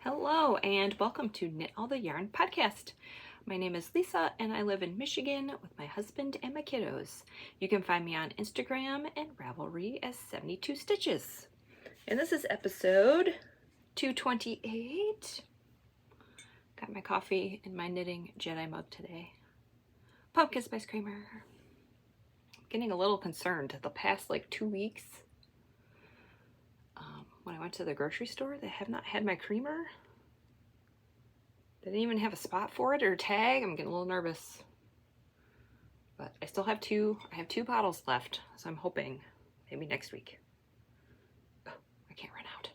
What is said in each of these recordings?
Hello and welcome to Knit All the Yarn podcast. My name is Lisa and I live in Michigan with my husband and my kiddos. You can find me on Instagram and Ravelry as 72 Stitches. And this is episode 228. Got my coffee in my knitting Jedi mug today. Pumpkin spice creamer. Getting a little concerned the past 2 weeks. When I went to the grocery store, they have not had my creamer. They didn't even have a spot for it or a tag. I'm getting a little nervous. But I still have two. I have 2 bottles left, so I'm hoping maybe next week. Oh, I can't run out.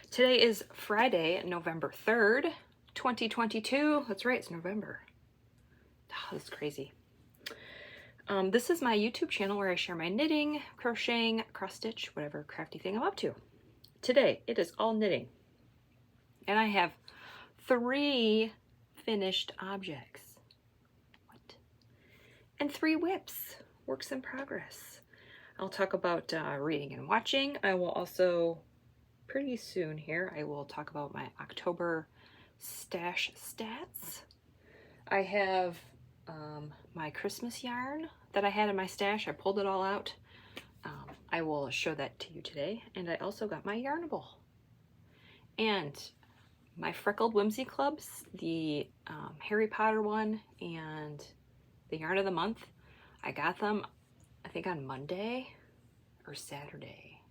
Today is Friday, November 3rd, 2022. That's right, it's November. Oh, this is crazy. This is my YouTube channel where I share my knitting, crocheting, cross stitch, whatever crafty thing I'm up to. Today, it is all knitting. And I have 3 finished objects. What? And 3 whips, works in progress. I'll talk about reading and watching. I will also, pretty soon here, I will talk about my October stash stats. I have my Christmas yarn that I had in my stash. I pulled it all out. I will show that to you today. And I also got my Yarnable. And my Freckled Whimsy Clubs, the Harry Potter one and the Yarn of the Month, I got them, I think on Monday or Saturday.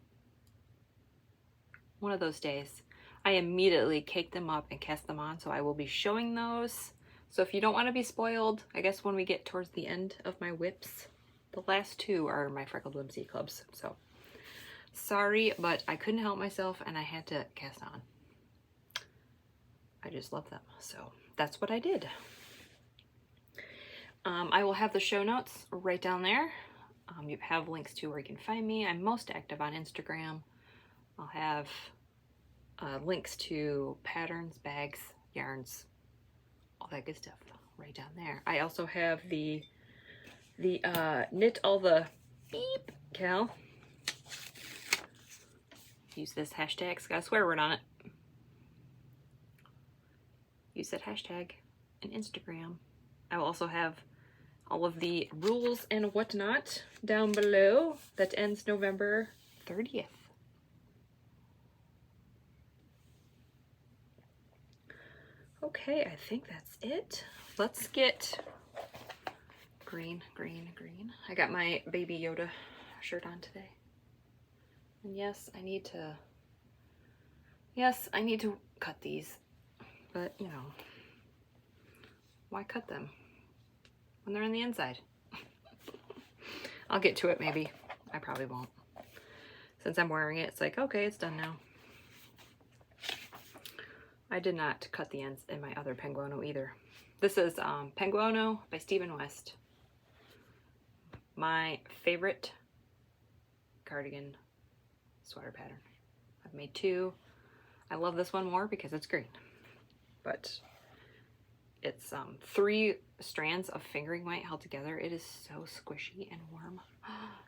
One of those days. I immediately caked them up and cast them on, so I will be showing those. So if you don't want to be spoiled, I guess when we get towards the end of my whips, the last 2 are my Freckled Whimsy Clubs. So sorry, but I couldn't help myself and I had to cast on. I just love them. So that's what I did. I will have the show notes right down there. You have links to where you can find me. I'm most active on Instagram. I'll have links to patterns, bags, yarns, all that good stuff right down there. I also have the knit all the beep Cal. Use this hashtag. It's got a swear word on it. Use that hashtag in Instagram. I will also have all of the rules and whatnot down below. That ends November 30th. Okay, I think that's it. Let's get green. I got my Baby Yoda shirt on today. And yes, I need to cut these. But, you know, why cut them when they're on the inside? I'll get to it maybe. I probably won't. Since I'm wearing it, it's like, okay, it's done now. I did not cut the ends in my other Penguono either. This is Penguono by Stephen West. My favorite cardigan sweater pattern. I've made 2. I love this one more because it's green. But it's 3 strands of fingering weight held together. It is so squishy and warm.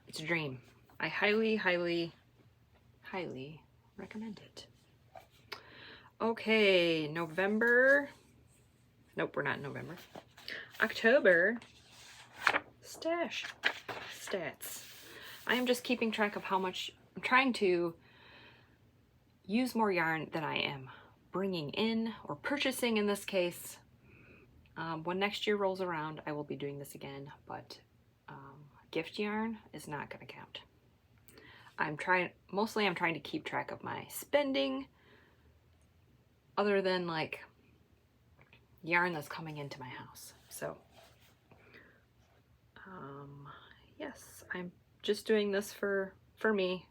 It's a dream. I highly, highly, highly recommend it. Okay, November. Nope, we're not in November. October stash stats. I am just keeping track of how much I'm trying to use more yarn than I am bringing in or purchasing in this case. When next year rolls around, I will be doing this again, but gift yarn is not going to count. I'm trying to keep track of my spending, other than yarn that's coming into my house. So yes, I'm just doing this for me.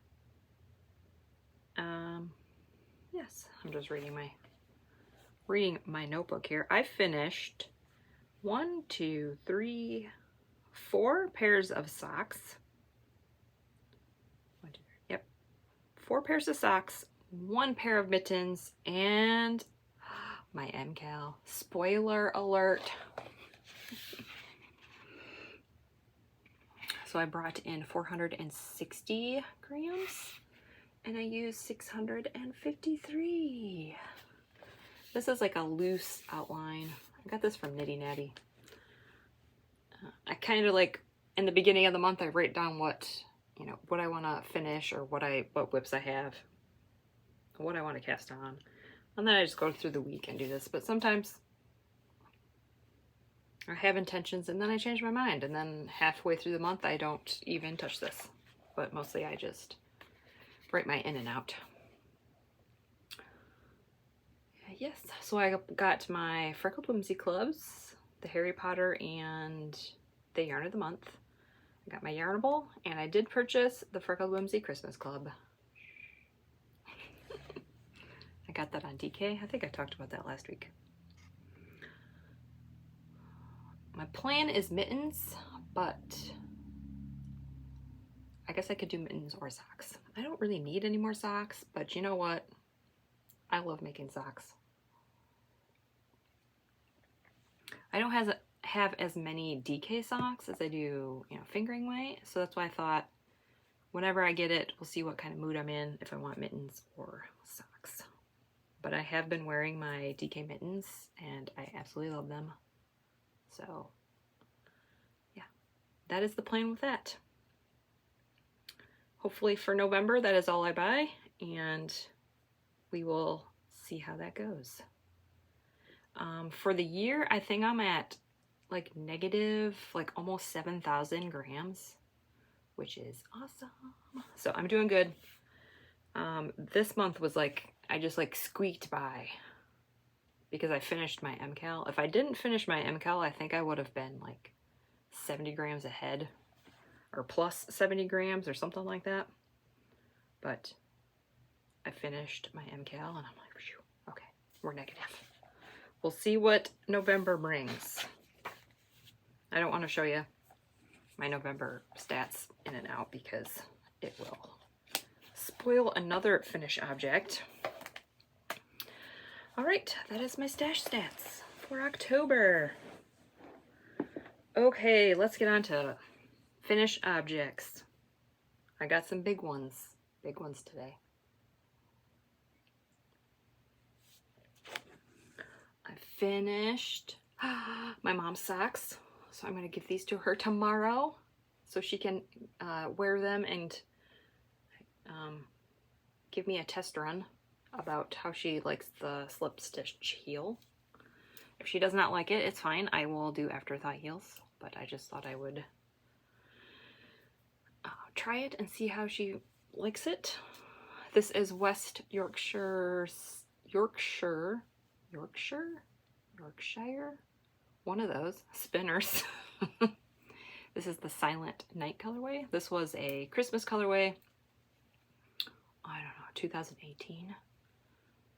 Yes, I'm just reading my notebook here. I finished 1, 2, 3, 4 pairs of socks. 1, 2, 3. Yep, 4 pairs of socks, 1 pair of mittens, and my MKAL. Spoiler alert. So I brought in 460 grams and I used 653. This is like a loose outline. I got this from Nitty Natty. I kind of like, in the beginning of the month, I write down what, you know, what I want to finish, or what whips I have, what I want to cast on. And then I just go through the week and do this. But sometimes I have intentions and then I change my mind. And then halfway through the month, I don't even touch this. But mostly I just write my in and out. Yes, so I got my Freckled Whimsy clubs, the Harry Potter and the Yarn of the Month. I got my Yarnable, and I did purchase the Freckled Whimsy Christmas Club. I got that on DK. I think I talked about that last week. My plan is mittens, but I guess I could do mittens or socks. I don't really need any more socks, but you know what? I love making socks. I don't have as many DK socks as I do, you know, fingering weight. So that's why I thought whenever I get it, we'll see what kind of mood I'm in, if I want mittens or socks. But I have been wearing my DK mittens and I absolutely love them. So yeah, that is the plan with that. Hopefully for November, that is all I buy, and we will see how that goes. For the year, I think I'm at like negative, like almost 7,000 grams, which is awesome. So I'm doing good. This month was like, I just like squeaked by because I finished my MKAL. If I didn't finish my MKAL, I think I would have been like 70 grams ahead, or plus 70 grams or something like that. But I finished my MKAL and I'm like, phew, okay, we're negative. We'll see what November brings. I don't want to show you my November stats in and out because it will spoil another finish object. All right, that is my stash stats for October. Okay, let's get on to finish objects. I got some big ones today. I finished my mom's socks, so I'm going to give these to her tomorrow so she can wear them and give me a test run about how she likes the slip stitch heel. If she does not like it, it's fine. I will do afterthought heels, but I just thought I would try it and see how she likes it. This is West Yorkshire, one of those spinners. This is the Silent Night colorway. This was a Christmas colorway. I don't know, 2018,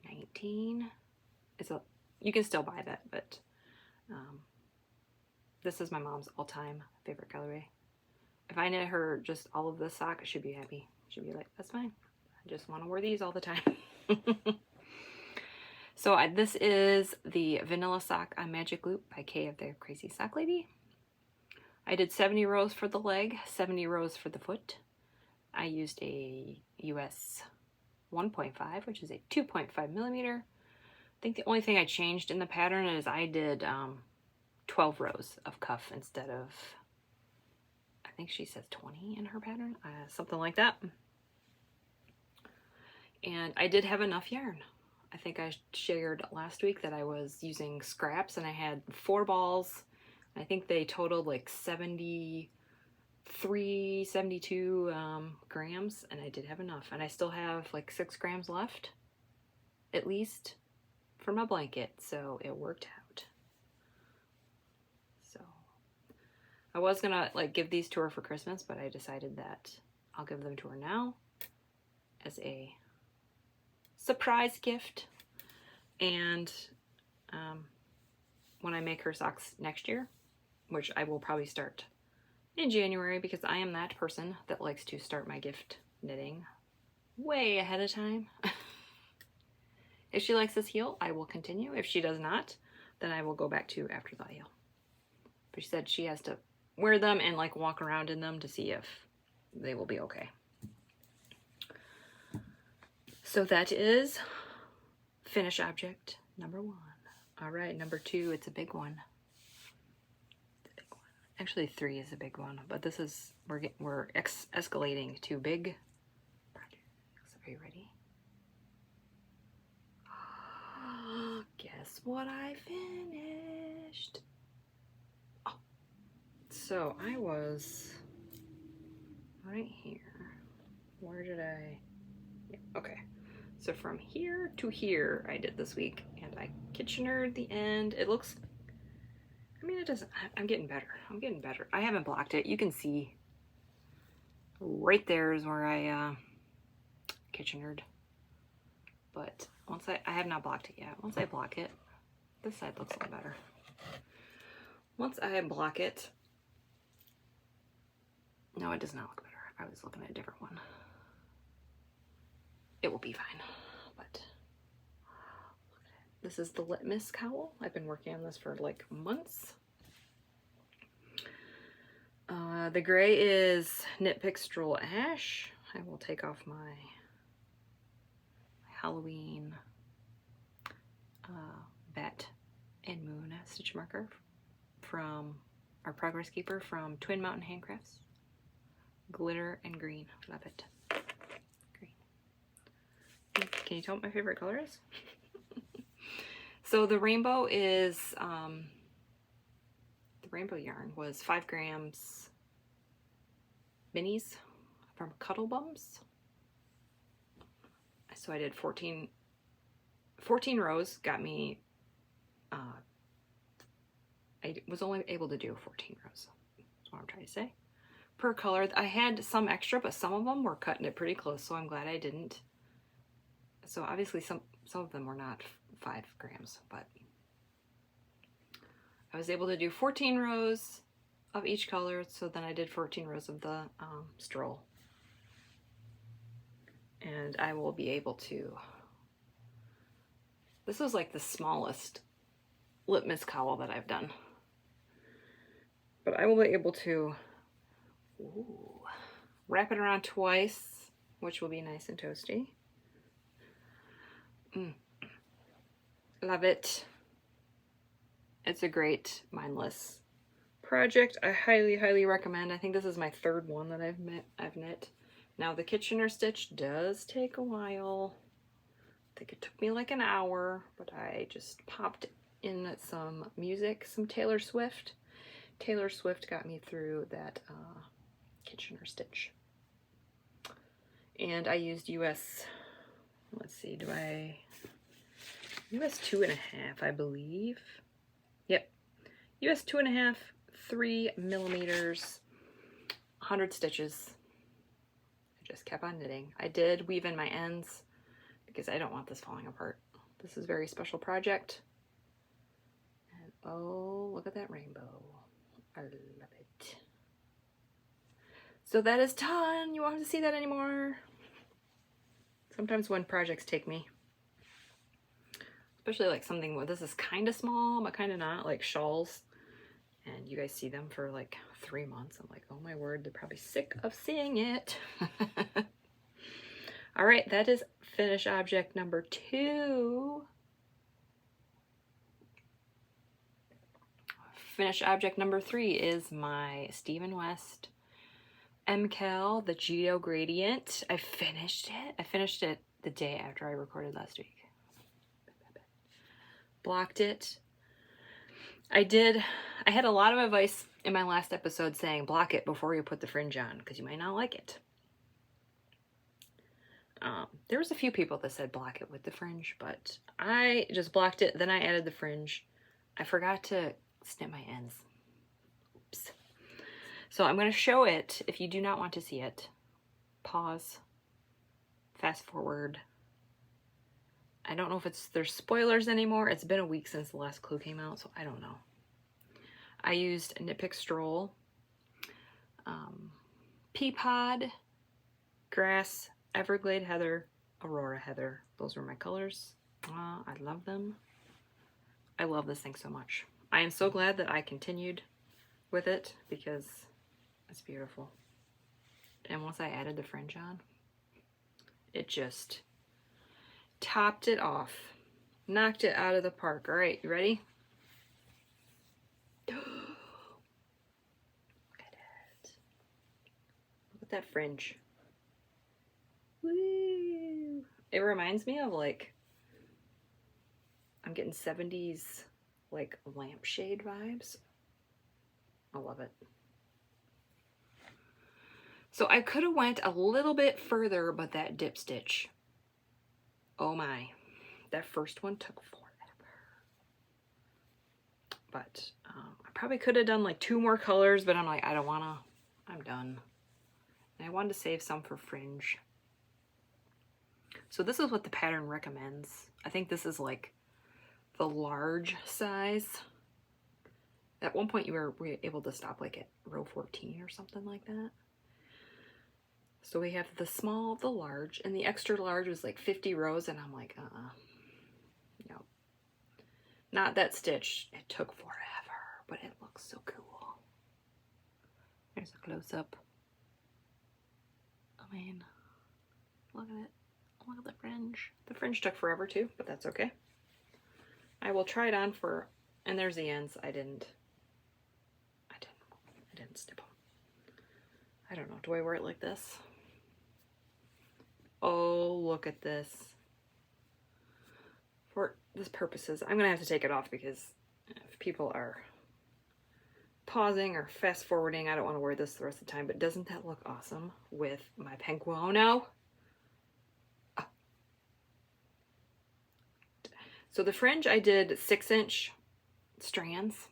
19. You can still buy that, but this is my mom's all-time favorite colorway. If I knit her just all of this sock, she'd be happy. She'd be like, that's fine. I just want to wear these all the time. So this is the Vanilla Sock on Magic Loop by Kay of the Crazy Sock Lady. I did 70 rows for the leg, 70 rows for the foot. I used a US 1.5, which is a 2.5 millimeter. I think the only thing I changed in the pattern is I did 12 rows of cuff instead of, I think she says 20 in her pattern, something like that. And I did have enough yarn. I think I shared last week that I was using scraps and I had 4 balls. I think they totaled like 73, 72 grams, and I did have enough. And I still have like 6 grams left, at least, for my blanket, so it worked out. So I was gonna like give these to her for Christmas, but I decided that I'll give them to her now as a surprise gift. And when I make her socks next year, which I will probably start in January because I am that person that likes to start my gift knitting way ahead of time. If she likes this heel, I will continue. If she does not, then I will go back to afterthought heel. But she said she has to wear them and like walk around in them to see if they will be okay. So that is finish object number 1. All right, number 2, it's a big one. It's a big one. Actually, 3 is a big one, but this is, we're escalating to big projects. Are you ready? Guess what I finished? Oh, so I was right here. Where did I? Yeah, okay. So from here to here I did this week, and I Kitchenered the end. It looks, I mean, it doesn't, I'm getting better. I'm getting better. I haven't blocked it. You can see right there is where I Kitchenered. But once I have not blocked it yet. Once I block it, this side looks a little better. Once I block it, no, it does not look better. I was looking at a different one. It will be fine, but look at it. This is the Litmus cowl. I've been working on this for like months. The gray is Knitpick Stroll Ash. I will take off my Halloween Bat and Moon stitch marker from our Progress Keeper from Twin Mountain Handcrafts. Glitter and green. Love it. Green. Can you tell what my favorite color is? So the rainbow is, the rainbow yarn was 5 grams minis from Cuddle Bums. So I did 14 rows, got me, I was only able to do 14 rows. That's what I'm trying to say. Per color, I had some extra, but some of them were cutting it pretty close, so I'm glad I didn't. So obviously some of them were not 5 grams, but I was able to do 14 rows of each color, so then I did 14 rows of the Stroll. And I will be able to, this was like the smallest Litmus cowl that I've done. But I will be able to wrap it around twice, which will be nice and toasty. Love it. It's a great mindless project. I highly, highly recommend. I think this is my 3rd one that I've knit. Now the Kitchener stitch does take a while. I think it took me like an hour, but I just popped in some music, some Taylor Swift. Taylor Swift got me through that Kitchener stitch. And I used US, let's see, US 2.5, I believe. Yep, US 2.5, 3 millimeters, 100 stitches. I just kept on knitting. I did weave in my ends because I don't want this falling apart. This is a very special project. And oh, look at that rainbow. I love it. So that is done. You won't have to see that anymore. Sometimes when projects take me, especially like something where this is kind of small but kind of not, like shawls, and you guys see them for like 3 months. I'm like, oh my word, they're probably sick of seeing it. All right, that is finish object number 2. Finish object number 3 is my Stephen West MKAL, the Geogradient. I finished it. I finished it the day after I recorded last week. Blocked it. I had a lot of advice in my last episode saying block it before you put the fringe on because you might not like it. There was a few people that said block it with the fringe, but I just blocked it. Then I added the fringe. I forgot to snip my ends. Oops. So I'm going to show it. If you do not want to see it, pause, fast forward. I don't know if there's spoilers anymore. It's been a week since the last clue came out, so I don't know. I used Knitpick Stroll, Pea Pod, Grass, Everglade Heather, Aurora Heather. Those were my colors. I love them. I love this thing so much. I am so glad that I continued with it because it's beautiful. And once I added the fringe on, it just topped it off. Knocked it out of the park. All right, you ready? Look at it. Look at that fringe. Woo! It reminds me of like, I'm getting 70s like lampshade vibes. I love it. So I could have went a little bit further, but that dip stitch, oh my, that first one took forever. But I probably could have done like 2 more colors, but I'm like, I don't wanna, I'm done. And I wanted to save some for fringe. So this is what the pattern recommends. I think this is like the large size. At one point you were able to stop like at row 14 or something like that. So we have the small, the large, and the extra large was like 50 rows, and I'm like, no. Not that stitch. It took forever, but it looks so cool. There's a close-up. I mean, look at it. Look at the fringe. The fringe took forever too, but that's okay. I will try it on for, and there's the ends. I didn't snip them. I don't know. Do I wear it like this? Oh, look at this. For this purposes, I'm gonna have to take it off because if people are pausing or fast forwarding, I don't want to wear this the rest of the time. But doesn't that look awesome with my penguono? Oh. So the fringe, I did 6-inch strands,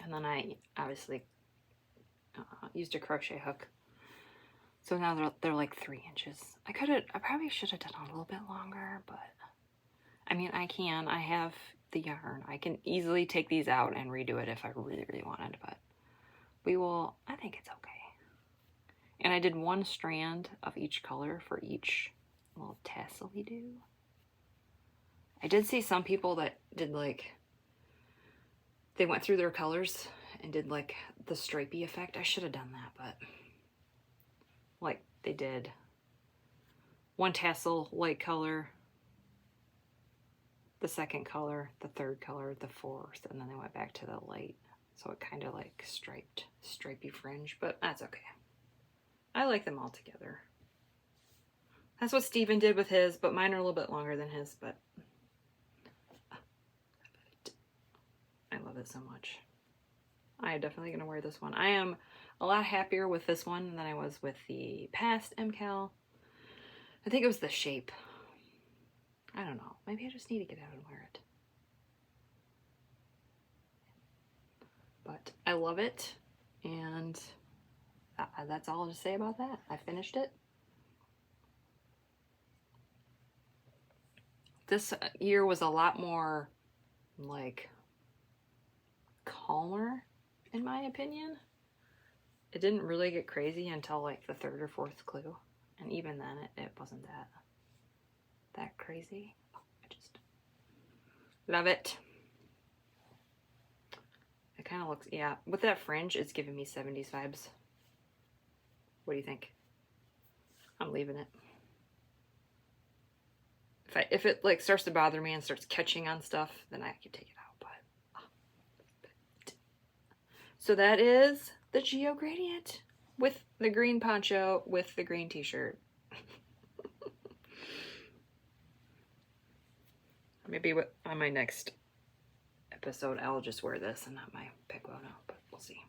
and then I obviously used a crochet hook. So now they're like 3 inches. I probably should have done a little bit longer, but I mean, I have the yarn. I can easily take these out and redo it if I really, really wanted, but I think it's okay. And I did 1 strand of each color for each little tassel we do. I did see some people that did like, they went through their colors and did like the stripey effect. I should have done that, but like they did 1 tassel light color, the 2nd color, the 3rd color, the 4th, and then they went back to the light. So it kind of like stripey fringe, but that's okay. I like them all together. That's what Steven did with his, but mine are a little bit longer than his, but I love it so much. I am definitely going to wear this one. I am a lot happier with this one than I was with the past MKAL. I think it was the shape. I don't know. Maybe I just need to get out and wear it. But I love it, and that's all to say about that. I finished it. This year was a lot more like calmer, in my opinion. It didn't really get crazy until like the 3rd or 4th clue, and even then it wasn't that crazy. Oh, I just love it. It kind of looks, yeah, with that fringe, it's giving me 70s vibes. What do you think? I'm leaving it. If it like starts to bother me and starts catching on stuff, then I could take it out. But so that is the Geogradient with the green poncho with the green t-shirt. Maybe on my next episode I'll just wear this and not my penguono, but we'll see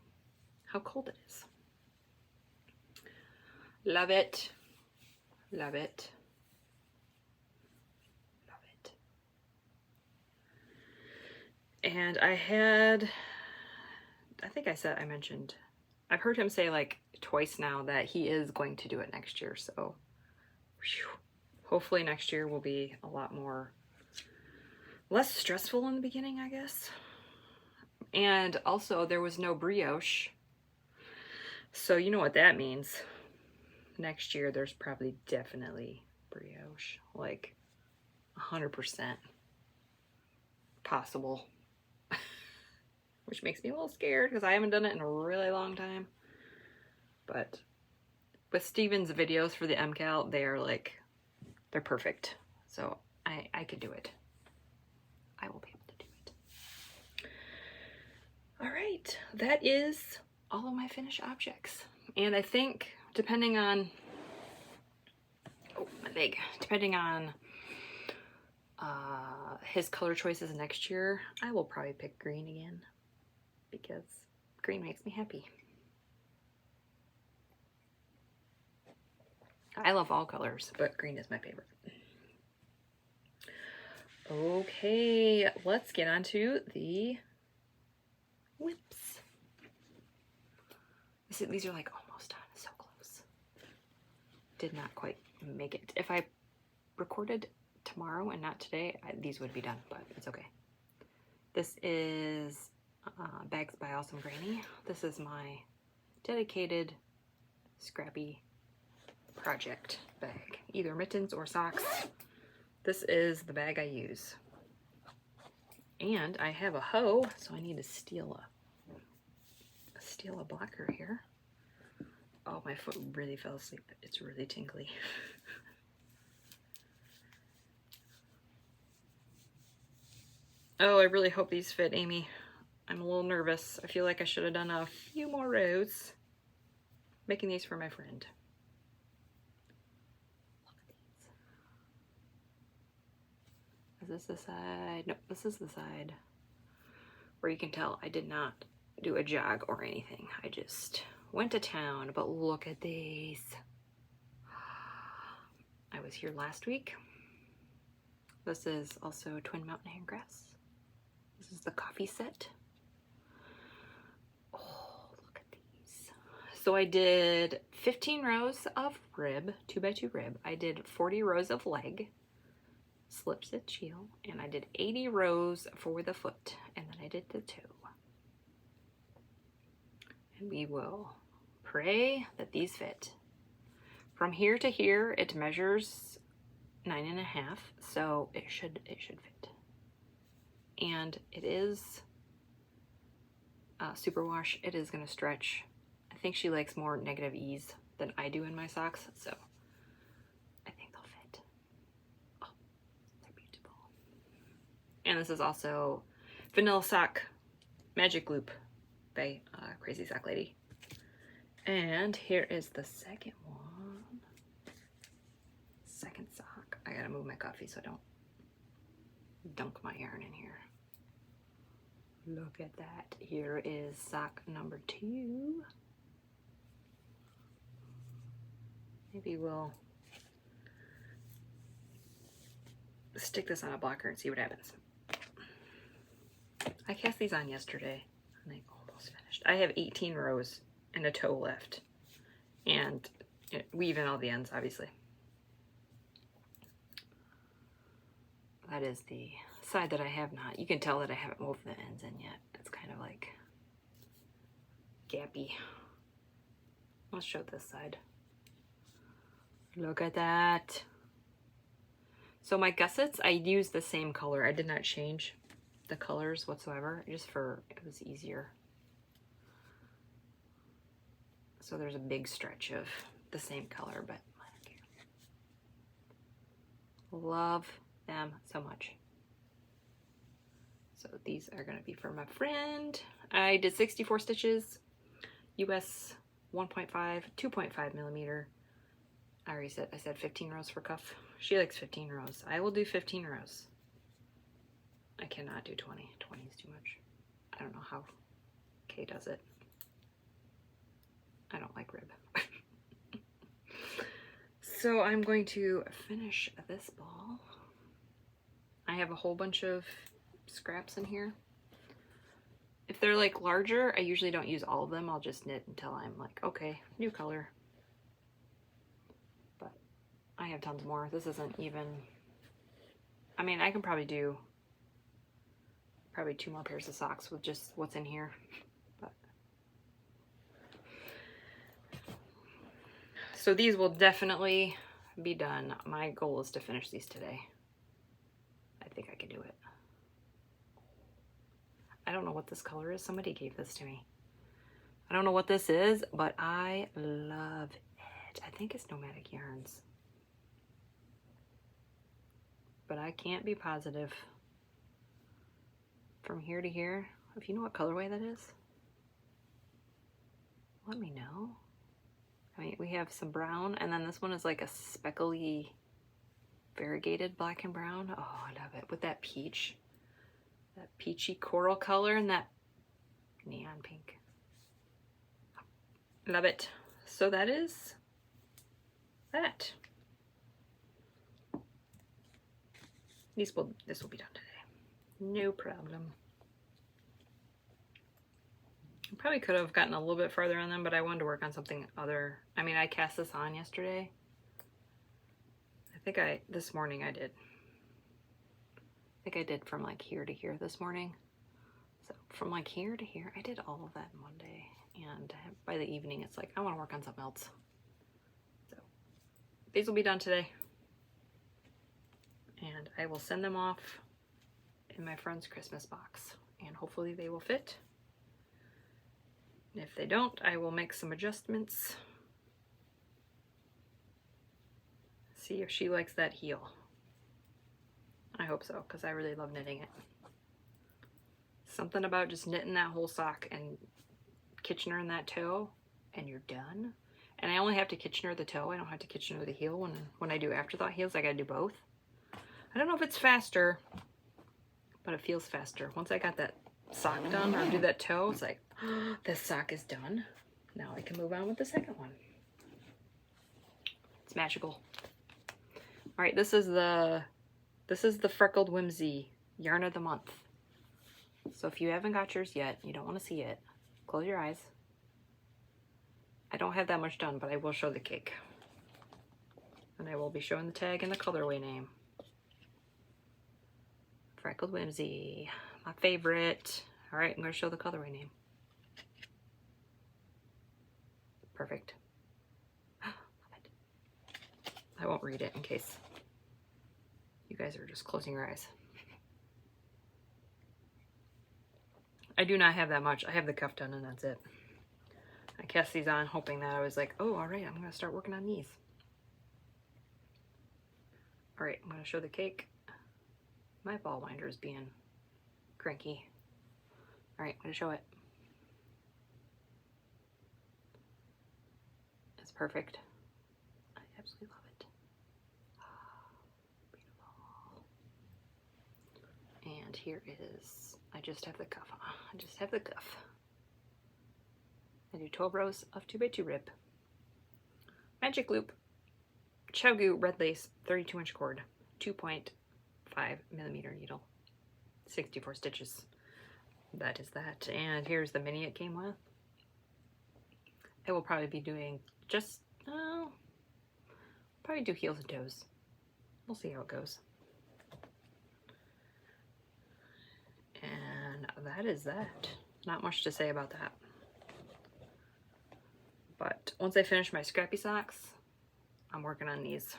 how cold it is. Love it. Love it. Love it. And I think I mentioned, I've heard him say like twice now that he is going to do it next year. So hopefully next year will be a lot less stressful in the beginning, I guess. And also there was no brioche. So you know what that means. Next year there's probably definitely brioche. Like 100% possible. Which makes me a little scared because I haven't done it in a really long time. But with Steven's videos for the MKAL, they're perfect. So I could do it. I will be able to do it. All right, that is all of my finished objects. And I think depending on, oh, my leg, depending on his color choices next year, I will probably pick green again because green makes me happy. I love all colors, but green is my favorite. Okay, let's get on to the whips. These are like almost done, so close. Did not quite make it. If I recorded tomorrow and not today, these would be done, but it's okay. This is Bags by Awesome Granny. This is my dedicated scrappy project bag, either mittens or socks. This is the bag I use. And I have a hoe, so I need to steal a blocker here. Oh, my foot really fell asleep. It's really tingly. Oh, I really hope these fit, Amy. I'm a little nervous. I feel like I should have done a few more rows. Making these for my friend. Look at these. Is this the side? Nope, this is the side where you can tell I did not do a jog or anything. I just went to town, but look at these. I was here last week. This is also Twin Mountain Handgrass. This is the coffee set. Oh, look at these. So I did 15 rows of rib, 2x2 rib. I did 40 rows of leg, slip stitch heel, and I did 80 rows for the foot, and then I did the toe. And we will pray that these fit. From here to here, it measures 9.5, so it should fit. And it is superwash. It is going to stretch. I think she likes more negative ease than I do in my socks, so I think they'll fit. Oh, they're beautiful. And this is also Vanilla Sock Magic Loop by Crazy Sock Lady. And here is the second one. Second sock. I gotta move my coffee so I don't dunk my yarn in here. Look at that. Here is sock number 2. Maybe we'll stick this on a blocker and see what happens. I cast these on yesterday and they almost finished. I have 18 rows and a toe left, and weave in all the ends, obviously. That is the side that I have not. You can tell that I haven't woven the ends in yet. It's kind of like gappy. Let's show this side. Look at that. So my gussets, I used the same color. I did not change the colors whatsoever, just for it was easier. So there's a big stretch of the same color, but I don't care. Love them so much. So these are gonna be for my friend. I did 64 stitches, US 1.5, 2.5 millimeter. I already said, I said 15 rows for cuff. She likes 15 rows. I will do 15 rows. I cannot do 20. 20 is too much. I don't know how Kay does it. I don't like rib. So I'm going to finish this ball. I have a whole bunch of scraps in here. If they're like larger, I usually don't use all of them. I'll just knit until I'm like, okay, new color. But I have tons more. This isn't even, I mean, I can probably do 2 more pairs of socks with just what's in here. But so these will definitely be done. My goal is to finish these today. I think I can do it. I don't know what this color is. Somebody gave this to me. I don't know what this is, but I love it. I think it's Nomadic Yarns. but I can't be positive. From here to here, if you know what colorway that is, let me know. I mean, we have some brown, and then this one is like a speckly, variegated black and brown. Oh, I love it. With that peach, that peachy coral color and that neon pink. Love it. So that is that. This will be done today. No problem. I probably could have gotten a little bit farther on them, but I wanted to work on something other. I mean, I cast this on yesterday. I think this morning I did. I think I did from like here to here this morning. So from like here to here, I did all of that in one day. And by the evening, it's like, I want to work on something else. So these will be done today. And I will send them off in my friend's Christmas box. And hopefully they will fit. If they don't, I will make some adjustments. See if she likes that heel. I hope so, because I really love knitting it. Something about just knitting that whole sock and Kitchener in that toe, and you're done. And I only have to Kitchener the toe. I don't have to Kitchener the heel. When I do afterthought heels, I gotta do both. I don't know if it's faster, but it feels faster. Once I got that sock done or do that toe, it's like, oh, this sock is done. Now I can move on with the second one. It's magical. All right, this is the Freckled Whimsy Yarn of the Month. So if you haven't got yours yet, you don't want to see it, close your eyes. I don't have that much done, but I will show the cake. And I will be showing the tag and the colorway name. Freckled Whimsy, my favorite. All right, I'm going to show the colorway name. Perfect. Love it. I won't read it in case you guys are just closing your eyes. I do not have that much. I have the cuff done and that's it. I cast these on hoping that I was like, oh, all right, I'm going to start working on these. All right, I'm going to show the cake. My ball winder is being cranky. All right, I'm going to show it. It's perfect. I absolutely love it. Beautiful. And here is, I just have the cuff on. I just have the cuff. I do 12 rows of 2x2 rib. Magic loop. Chiaogoo red lace 32-inch cord. 2.5mm needle. 64 stitches. That is that. And here's the mini it came with. I will probably be doing just, probably do heels and toes. We'll see how it goes. And that is that. Not much to say about that. But once I finish my scrappy socks, I'm working on these.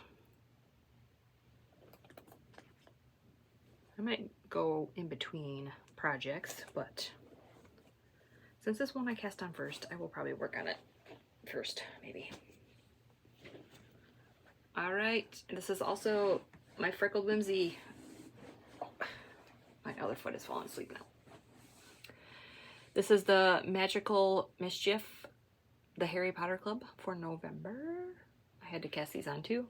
I might go in between projects, but since this one I cast on first, I will probably work on it first, maybe. All right, this is also my Freckled Whimsy. My other foot is falling asleep now. This is the Magical Mischief, the Harry Potter Club for November. I had to cast these on too.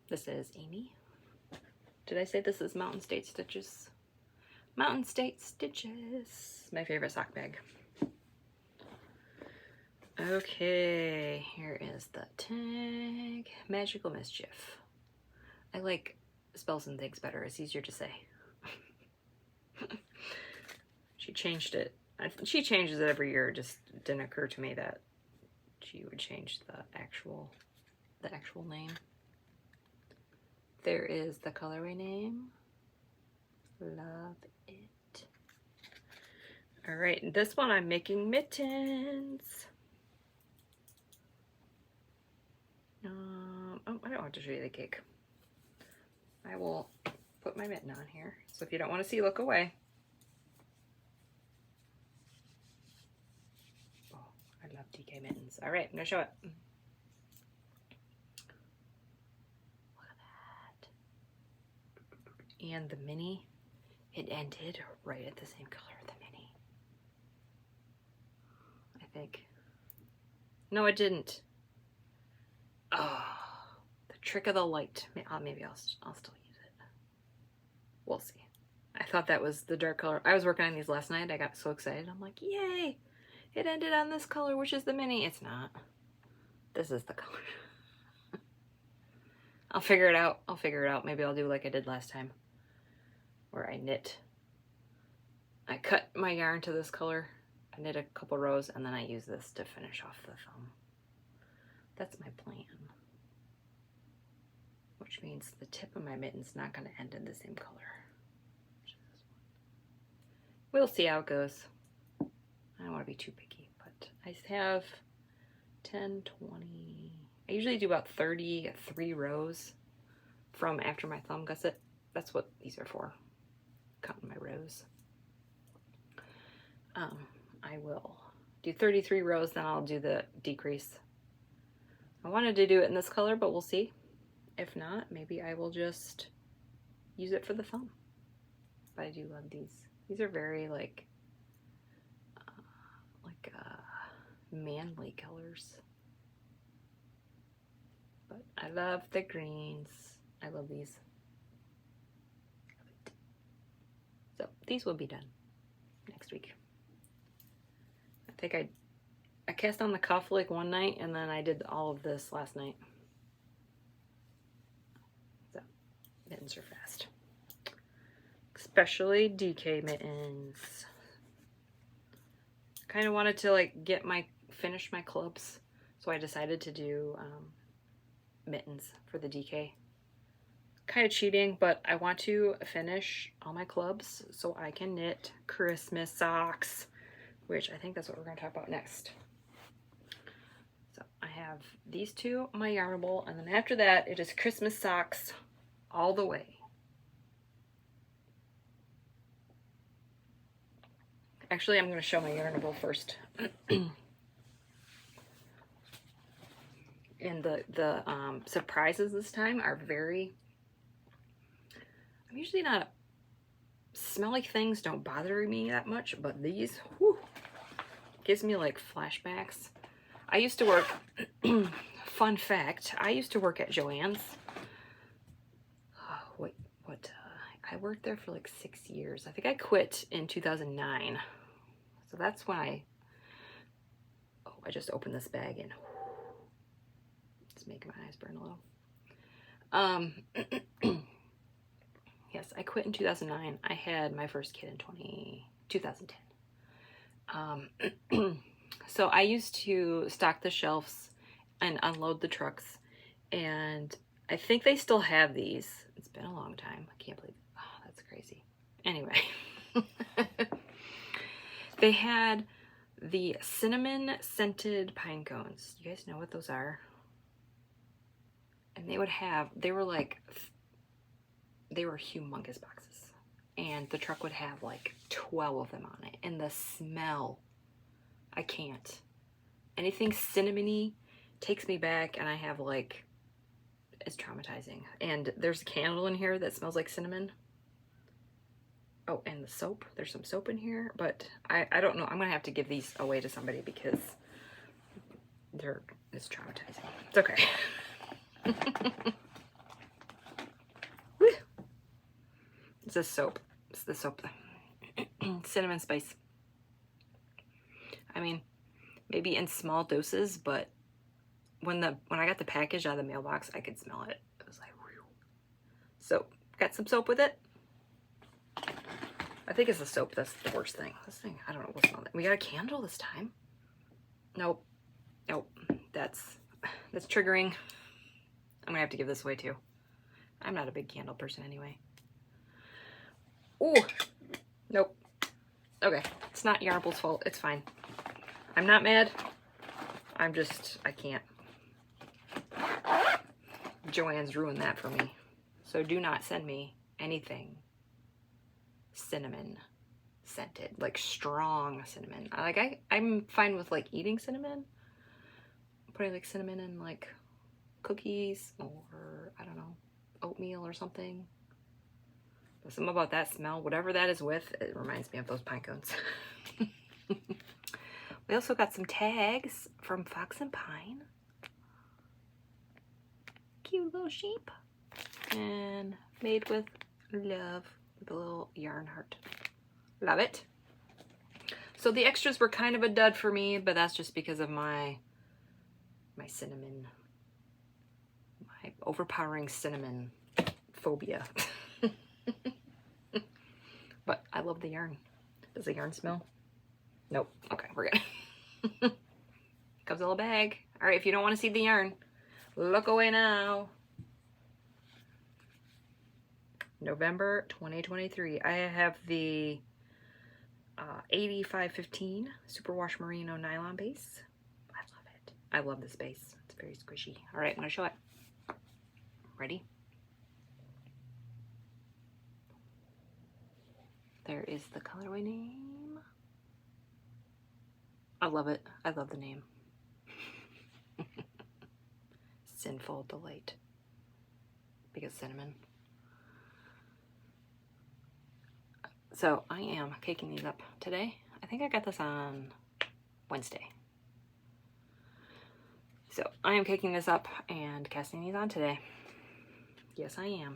This is Amie. Did I say this is Mountain State Stitches? Mountain State Stitches. My favorite sock bag. Okay, here is the tag. Magical Mischief. I like spells and things better. It's easier to say. She changed it. She changes it every year. It just didn't occur to me that she would change the actual name. There is the colorway name. Love it. All right, this one I'm making mittens. Oh, I don't have to show you the cake. I will put my mitten on here. So if you don't want to see, look away. Oh, I love DK mittens. All right, I'm gonna show it. Look at and the mini, it ended right at the same color of the mini. I think. No, it didn't. Oh, the trick of the light. Maybe I'll still use it. We'll see. I thought that was the dark color. I was working on these last night. I got so excited. I'm like, yay! It ended on this color, which is the mini. It's not. This is the color. I'll figure it out. I'll figure it out. Maybe I'll do like I did last time, where I knit. I cut my yarn to this color. I knit a couple rows, and then I use this to finish off the thumb. That's my plan. Which means the tip of my mitten's not going to end in the same color. We'll see how it goes. I don't want to be too picky, but I have 10, 20. I usually do about 33 rows from after my thumb gusset. That's what these are for, cutting my rows. I will do 33 rows, then I'll do the decrease. I wanted to do it in this color, but we'll see. If not, maybe I will just use it for the thumb. But I do love these. These are very like manly colors. But I love the greens. I love these. So these will be done next week. I think I cast on the cuff like one night, and then I did all of this last night. So mittens are fast. Especially DK mittens. Kind of wanted to like finish my clubs, so I decided to do mittens for the DK. Kind of cheating, but I want to finish all my clubs so I can knit Christmas socks, which I think that's what we're going to talk about next. So I have these two, my Yarnable, and then after that it is Christmas socks all the way. Actually, I'm going to show my Yarnable first. And the surprises this time are very... I'm usually not... Smelly things don't bother me that much, but these, whew, gives me like flashbacks. I used to work... Fun fact, I used to work at Joann's. I worked there for like 6 years. I think I quit in 2009. So that's when I just opened this bag and it's making my eyes burn a little. Yes, I quit in 2009. I had my first kid in 2010. So I used to stock the shelves and unload the trucks, and I think they still have these. It's been a long time. I can't believe it. Oh, that's crazy. Anyway. They had the cinnamon scented pine cones. You guys know what those are? And they were humongous boxes. And the truck would have like 12 of them on it. And the smell, I can't. Anything cinnamony takes me back, and I have like, it's traumatizing. And there's a candle in here that smells like cinnamon. Oh, and the soap. There's some soap in here, but I don't know. I'm going to have to give these away to somebody because it's traumatizing. It's okay. It's the soap. It's the soap. Cinnamon spice. I mean, maybe in small doses, but when I got the package out of the mailbox, I could smell it. It was like, whew. So, got some soap with it. I think it's the soap that's the worst thing. This thing, I don't know what's on it. We got a candle this time. Nope. Nope. That's triggering. I'm gonna have to give this away too. I'm not a big candle person anyway. Ooh. Nope. Okay. It's not Yarnable's fault. It's fine. I'm not mad. I can't. Joann's ruined that for me. So do not send me anything cinnamon scented, like strong cinnamon. I'm fine with like eating cinnamon, putting like cinnamon in like cookies or I don't know, oatmeal or something. But something about that smell, whatever that is with, it reminds me of those pine cones. We also got some tags from Fox and Pine. Cute little sheep. And made with love, with a little yarn heart. Love it. So the extras were kind of a dud for me, but that's just because of my cinnamon, my overpowering cinnamon phobia. But I love the yarn. Does the yarn smell? Nope. Okay, we're good. Comes in a little bag. All right, if you don't want to see the yarn, look away now. November 2023. I have the 8515 Superwash Merino nylon base. I love it. I love this base. It's very squishy. All right, I'm going to show it. Ready? There is the colorway name. I love it. I love the name. Sinful Delight. Because cinnamon. So I am caking these up today. I think I got this on Wednesday. So I am caking this up and casting these on today. Yes, I am.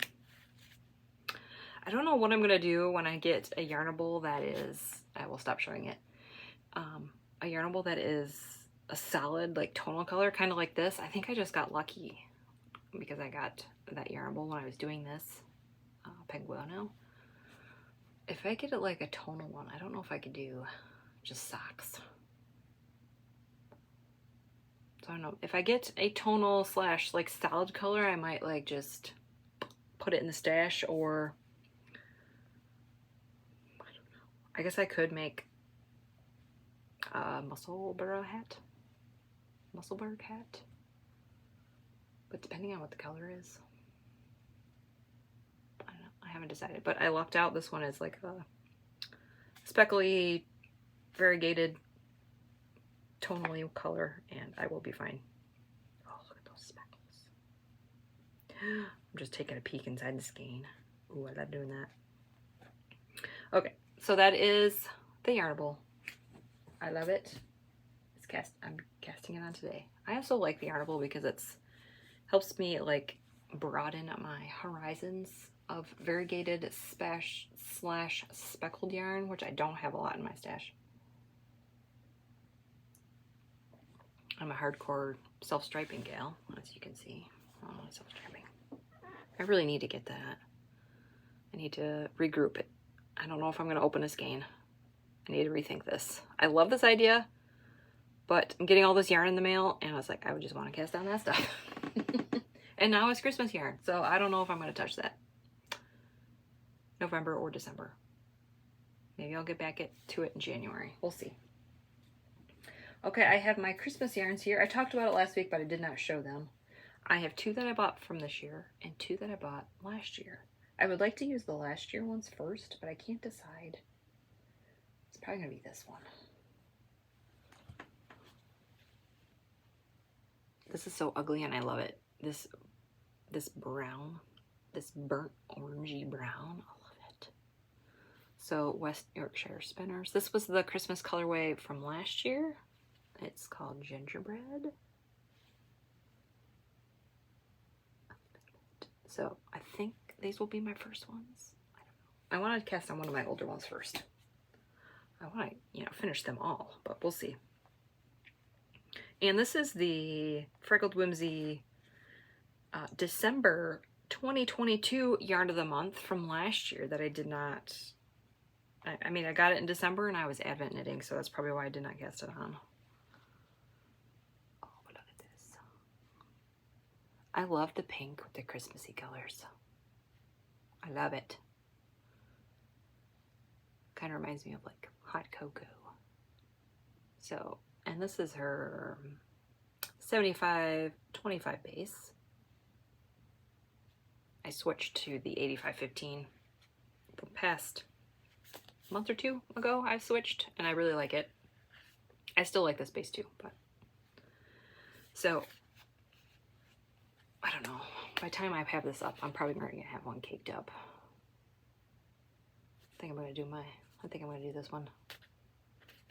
I don't know what I'm gonna do when I get a yarnable that is, I will stop showing it. A yarnable that is a solid like tonal color, kind of like this. I think I just got lucky because I got that yarnable when I was doing this Penguino. If I get it like a tonal one, I don't know if I could do just socks. So I don't know. If I get a tonal slash like solid color, I might like just put it in the stash, or I don't know. I guess I could make a Musselburgh hat. But depending on what the color is. I haven't decided, but I lucked out. This one is like a speckly, variegated, tonally color, and I will be fine. Oh, look at those speckles. I'm just taking a peek inside the skein. Ooh, I love doing that. Okay, so that is the yarnable. I love it. I'm casting it on today. I also like the yarnable because it's helps me like broaden my horizons of variegated slash speckled yarn, which I don't have a lot in my stash. I'm a hardcore self-striping gal, as you can see. Oh, self-striping. I really need to get that. I need to regroup it. I don't know if I'm going to open a skein. I need to rethink this. I love this idea, but I'm getting all this yarn in the mail, and I was like, I would just want to cast on that stuff. And now it's Christmas yarn, so I don't know if I'm going to touch that. November or December. Maybe I'll get back to it in January. We'll see. Okay, I have my Christmas yarns here. I talked about it last week, but I did not show them. I have 2 that I bought from this year and 2 that I bought last year. I would like to use the last year ones first, but I can't decide. It's probably going to be this one. This is so ugly and I love it. This brown, this burnt orangey brown. So West Yorkshire Spinners. This was the Christmas colorway from last year. It's called Gingerbread. So I think these will be my first ones. I don't know. I want to cast on one of my older ones first. I want to, finish them all, but we'll see. And this is the Freckled Whimsy December 2022 Yarn of the Month from last year that I did not... I mean, I got it in December and I was Advent knitting, so that's probably why I did not cast it on. Oh, but look at this. I love the pink with the Christmassy colors. I love it. Kind of reminds me of like hot cocoa. So, and this is her 75-25 base. I switched to the 85-15 the past month or 2 ago. I switched and I really like it. I still like this base too, but so I don't know. By the time I have this up, I'm probably going to have one caked up. I think I'm going to do this one.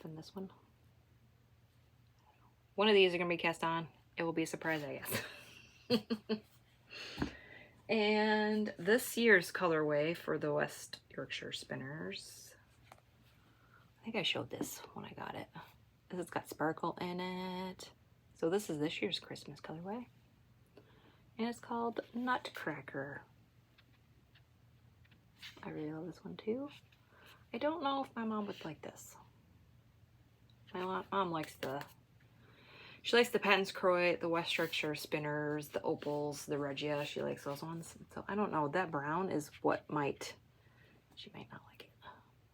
Then this one. One of these are going to be cast on. It will be a surprise, I guess. And this year's colorway for the West Yorkshire spinners. I think I showed this when I got it. It's got sparkle in it. So this is this year's Christmas colorway. And it's called Nutcracker. I really love this one too. I don't know if my mom would like this. My mom likes she likes the Patton's Croy, the West Yorkshire spinners, the opals, the Regia. She likes those ones. So I don't know. That brown is what she might not like it.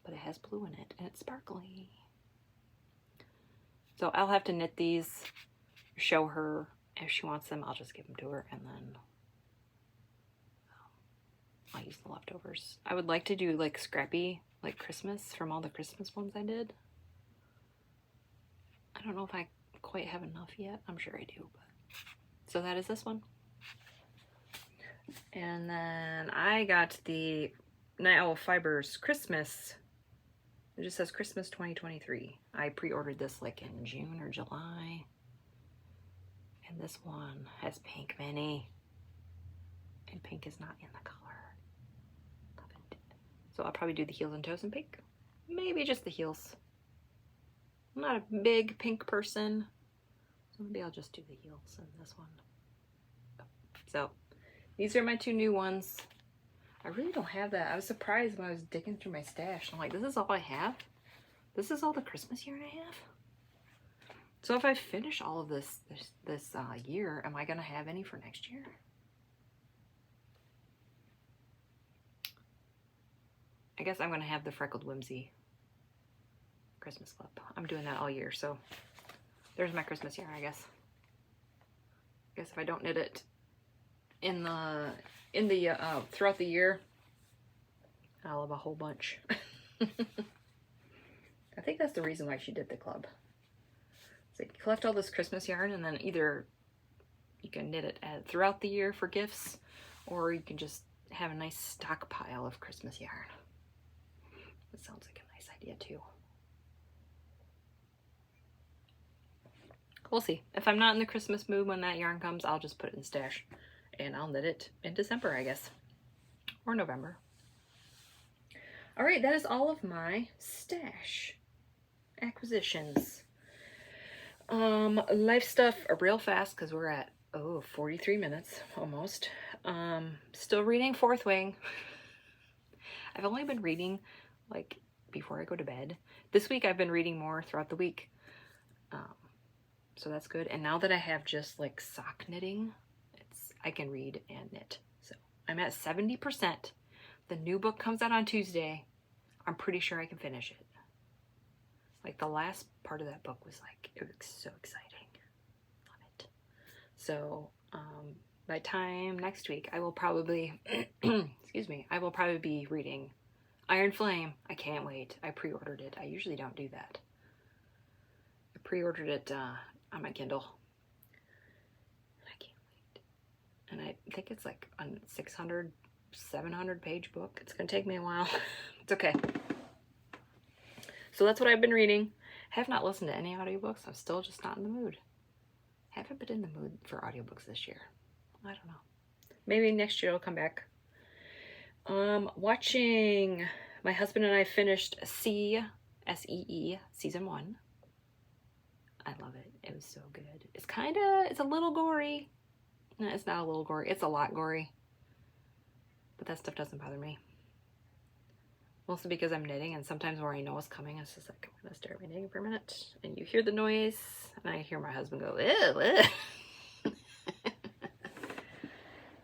But it has blue in it and it's sparkly. So I'll have to knit these, show her. If she wants them, I'll just give them to her and then I'll use the leftovers. I would like to do like scrappy, like Christmas from all the Christmas ones I did. I don't know if I quite have enough yet. I'm sure I do, but so that is this one. And then I got the Night Owl Fibers Christmas. It just says Christmas 2023. I pre-ordered this like in June or July. And this one has pink mini. And pink is not in the color. Love it. So I'll probably do the heels and toes in pink. Maybe just the heels. I'm not a big pink person, so maybe I'll just do the heels in this one. So these are my two new ones. I really don't have that. I was surprised when I was digging through my stash. I'm like, this is all I have? This is all the Christmas yarn I have? So if I finish all of this year, am I going to have any for next year? I guess I'm going to have the Freckled Whimsy Christmas clip. I'm doing that all year, so there's my Christmas yarn, I guess. I guess if I don't knit it in the throughout the year, I'll have a whole bunch. I think that's the reason why she did the club. So you collect all this Christmas yarn, and then either you can knit it throughout the year for gifts, or you can just have a nice stockpile of Christmas yarn. That sounds like a nice idea too. We'll see. If I'm not in the Christmas mood when that yarn comes, I'll just put it in stash and I'll knit it in December, I guess, or November. All right, that is all of my stash acquisitions. Life stuff real fast because we're at 43 minutes almost. Still reading Fourth Wing. I've only been reading like before I go to bed. This week I've been reading more throughout the week. So that's good. And now that I have just like sock knitting, I can read and knit. So I'm at 70%. The new book comes out on Tuesday. I'm pretty sure I can finish it. Like the last part of that book was like, it was so exciting. Love it. So by time next week, I will probably, excuse me, I will probably be reading Iron Flame. I can't wait. I pre-ordered it. I usually don't do that. I pre-ordered it on my Kindle. I can't wait. And I think it's like a 600, 700 page book. It's going to take me a while. It's okay. So that's what I've been reading. Have not listened to any audiobooks. I'm still just not in the mood. Haven't been in the mood for audiobooks this year. I don't know. Maybe next year I'll come back. Watching, my husband and I finished S-E-E, season 1. I love it. It was so good. It's a little gory. No, it's not a little gory. It's a lot gory. But that stuff doesn't bother me. Mostly because I'm knitting, and sometimes where I know it's coming, it's just like, I'm going to stare at my knitting for a minute. And you hear the noise, and I hear my husband go, ew, ew.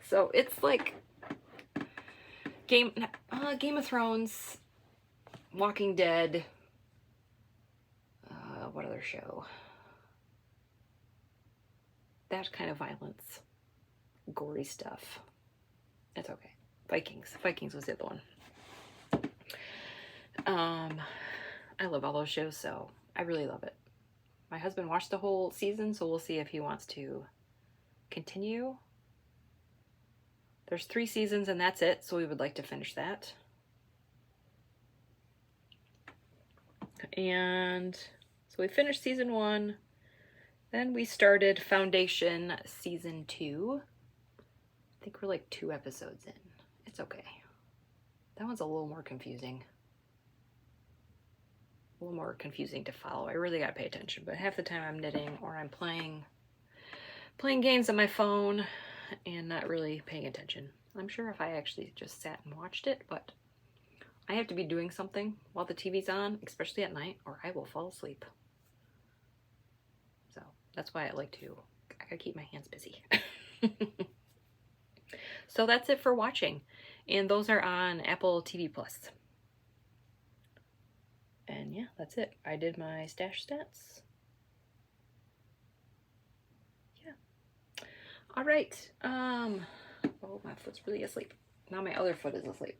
So it's like Game of Thrones, Walking Dead, what other show? That kind of violence, gory stuff. It's okay. Vikings was the other one. I love all those shows, so I really love it. My husband watched the whole season, so we'll see if he wants to continue. There's 3 seasons and that's it, so we would like to finish that. And so we finished season 1. Then we started Foundation season 2. I think we're like 2 episodes in. It's okay. That one's a little more confusing. A little more confusing to follow. I really gotta pay attention, but half the time I'm knitting or I'm playing games on my phone and not really paying attention. I'm sure if I actually just sat and watched it, but I have to be doing something while the TV's on, especially at night, or I will fall asleep. So that's why I gotta keep my hands busy. So that's it for watching. And those are on Apple TV Plus. And yeah, that's it. I did my stash stats. Yeah. All right. Oh, my foot's really asleep. Now my other foot is asleep.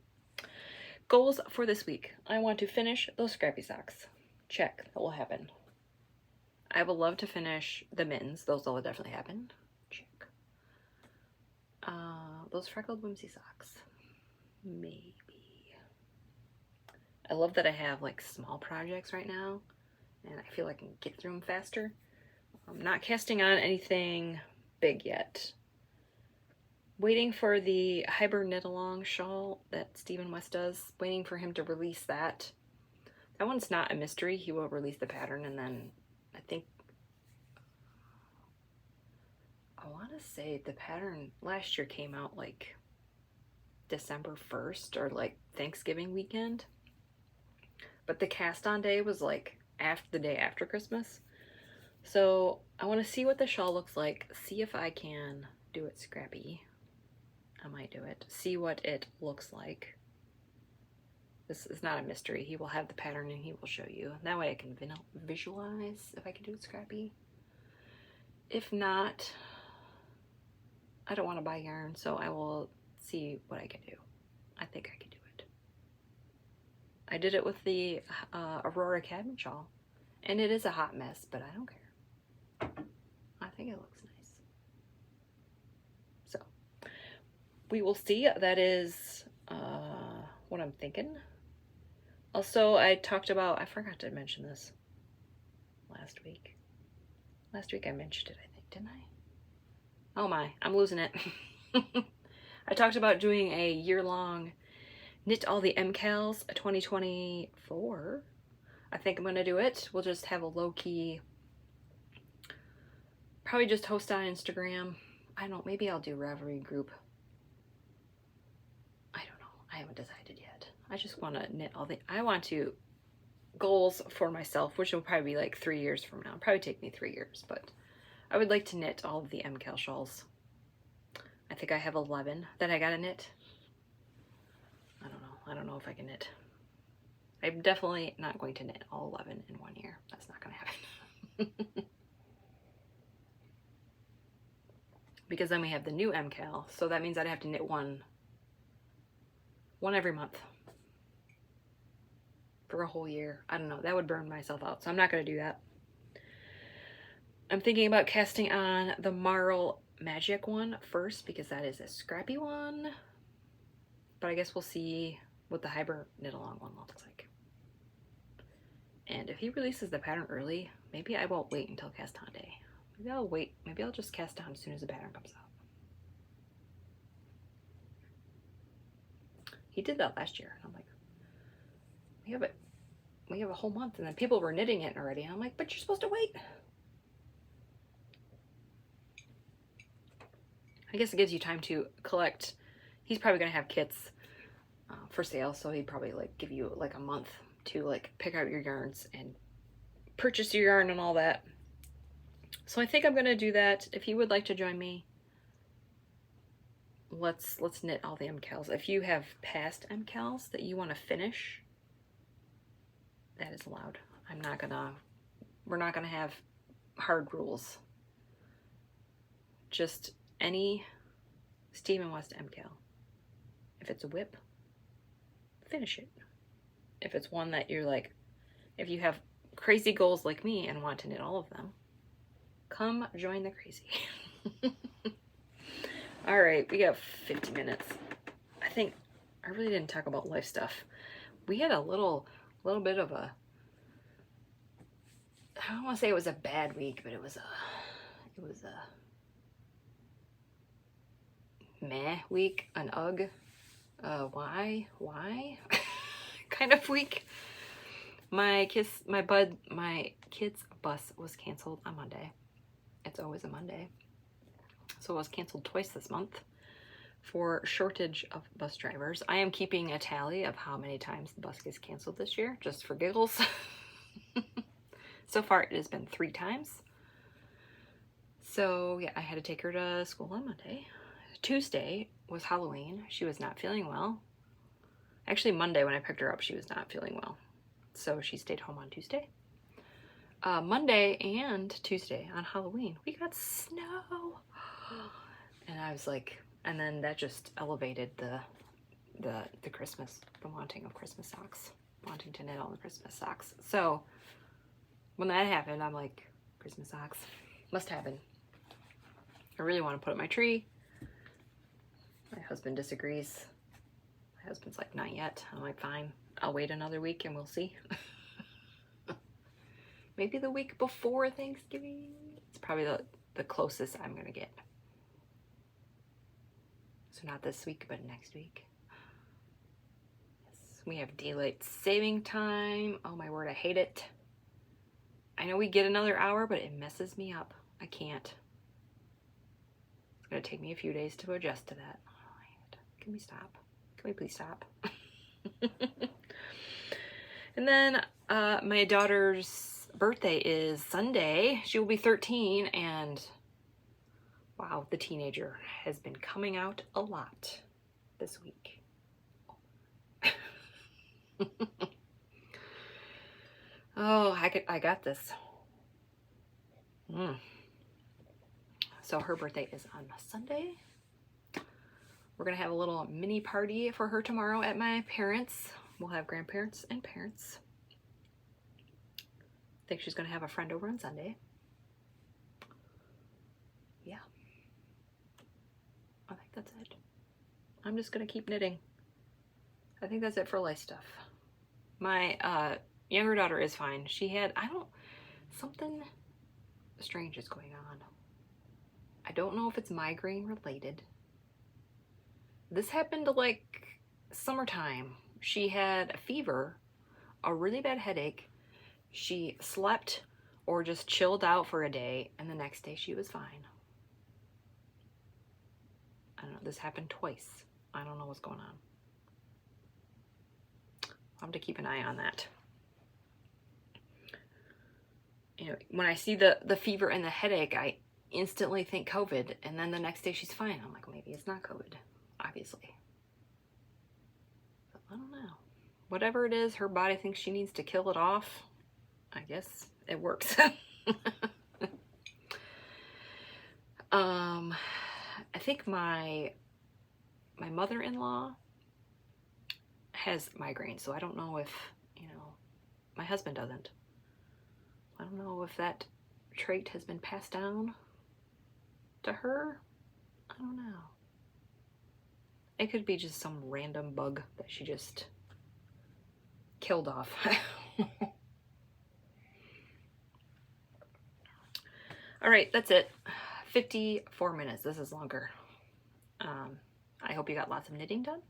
Goals for this week. I want to finish those scrappy socks. Check. That will happen. I would love to finish the mittens. Those will definitely happen. Check. Those freckled whimsy socks. Maybe. I love that I have like small projects right now, and I feel like I can get through them faster. I'm not casting on anything big yet. Waiting for the Hybrid Knit Along shawl that Stephen West does. Waiting for him to release that. That one's not a mystery. He will release the pattern, and then I think I want to say the pattern last year came out like December 1st or like Thanksgiving weekend. But the cast on day was like the day after Christmas. So I want to see what the shawl looks like. See if I can do it scrappy. I might do it. See what it looks like. This is not a mystery. He will have the pattern and he will show you. That way I can visualize if I can do it scrappy. If not, I don't want to buy yarn, so I will see what I can do. I think I can do it. I did it with the Aurora Cadman shawl, and it is a hot mess, but I don't care. I think it looks nice. So, we will see. That is what I'm thinking. Also, I forgot to mention this last week. Last week I mentioned it, I think, didn't I? Oh my, I'm losing it. I talked about doing a year-long Knit All the MKALs 2024. I think I'm going to do it. We'll just have a low-key, probably just host on Instagram. I don't know, maybe I'll do Raverly Group. I don't know. I haven't decided yet. I just want to knit goals for myself, which will probably be like 3 years from now. It'll probably take me 3 years, but I would like to knit all of the MKAL shawls. I think I have 11 that I gotta knit. I don't know. I don't know if I can knit. I'm definitely not going to knit all 11 in 1 year. That's not gonna happen. Because then we have the new MKAL, so that means I'd have to knit one every month for a whole year. I don't know. That would burn myself out, so I'm not gonna do that. I'm thinking about casting on the Marl Magic one first because that is a scrappy one. But I guess we'll see what the Hybrid Knit Along one looks like. And if he releases the pattern early, maybe I won't wait until cast on day. Maybe I'll wait. Maybe I'll just cast on as soon as the pattern comes out. He did that last year. And I'm like, we have a whole month. And then people were knitting it already. And I'm like, but you're supposed to wait. I guess it gives you time to collect. He's probably going to have kits for sale, so he'd probably like give you like a month to like pick out your yarns and purchase your yarn and all that. So I think I'm going to do that. If you would like to join me, let's knit all the MKALs. If you have past MKALs that you want to finish, that is allowed. We're not gonna have hard rules. Just any Stephen West MKAL. If it's a whip, finish it. If it's one that you're like, if you have crazy goals like me and want to knit all of them, come join the crazy. All right, we got 50 minutes. I think I really didn't talk about life stuff. We had a little bit of a I don't want to say it was a bad week, but it was a meh week, an ugh, why kind of week. My kids' bus was canceled on Monday. It's always a Monday. So it was canceled twice this month for shortage of bus drivers. I am keeping a tally of how many times the bus gets canceled this year, just for giggles. So far it has been 3 times. So yeah, I had to take her to school on Monday. Tuesday was Halloween. She was not feeling well. Actually, Monday when I picked her up, she was not feeling well. So she stayed home on Tuesday. Monday and Tuesday on Halloween, we got snow. And I was like, and then that just elevated the Christmas, the wanting of Christmas socks, wanting to knit all the Christmas socks. So when that happened, I'm like, Christmas socks must happen. I really want to put up my tree. My husband disagrees. My husband's like, not yet. I'm like, fine, I'll wait another week and we'll see. Maybe the week before Thanksgiving. It's probably the closest I'm gonna get. So not this week, but next week. Yes, we have daylight saving time. Oh my word, I hate it. I know we get another hour, but it messes me up. I can't. It's gonna take me a few days to adjust to that. Oh, can we stop? Can we please stop? And then my daughter's birthday is Sunday. She will be 13, and wow, the teenager has been coming out a lot this week. Oh, I got this. So her birthday is on Sunday. We're gonna have a little mini party for her tomorrow at my parents'. We'll have grandparents and parents. I think she's gonna have a friend over on Sunday. Yeah. I think that's it. I'm just gonna keep knitting. I think that's it for life stuff. My younger daughter is fine. She had, something strange is going on. I don't know if it's migraine related. This happened like summertime. She had a fever, a really bad headache. She slept or just chilled out for a day, and the next day she was fine. I don't know, this happened twice. I don't know what's going on. I'll have to keep an eye on that. You know, when I see the fever and the headache, I instantly think COVID, and then the next day she's fine. I'm like, maybe it's not COVID, obviously. But I don't know. Whatever it is, her body thinks she needs to kill it off. I guess it works. I think my mother-in-law has migraine, so I don't know if, my husband doesn't. I don't know if that trait has been passed down to her. I don't know. It could be just some random bug that she just killed off. All right, that's it. 54 minutes. This is longer. I hope you got lots of knitting done.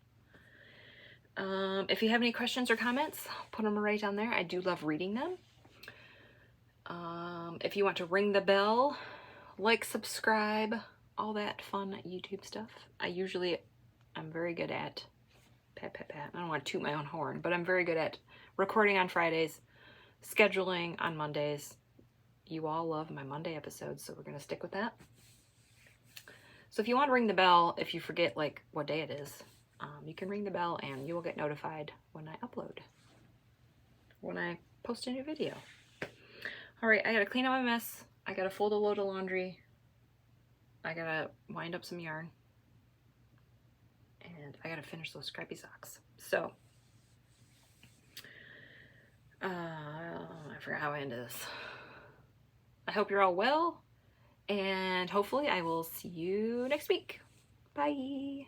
If you have any questions or comments, put them right down there. I do love reading them. If you want to ring the bell, like, subscribe, all that fun YouTube stuff. I'm very good at, pat. I don't want to toot my own horn, but I'm very good at recording on Fridays, scheduling on Mondays. You all love my Monday episodes, so we're going to stick with that. So if you want to ring the bell, if you forget like what day it is, you can ring the bell and you will get notified when I upload, when I post a new video. All right, I got to clean up my mess. I got to fold a load of laundry. I got to wind up some yarn. And I got to finish those scrappy socks. So, I forgot how I ended this. I hope you're all well, and hopefully I will see you next week. Bye.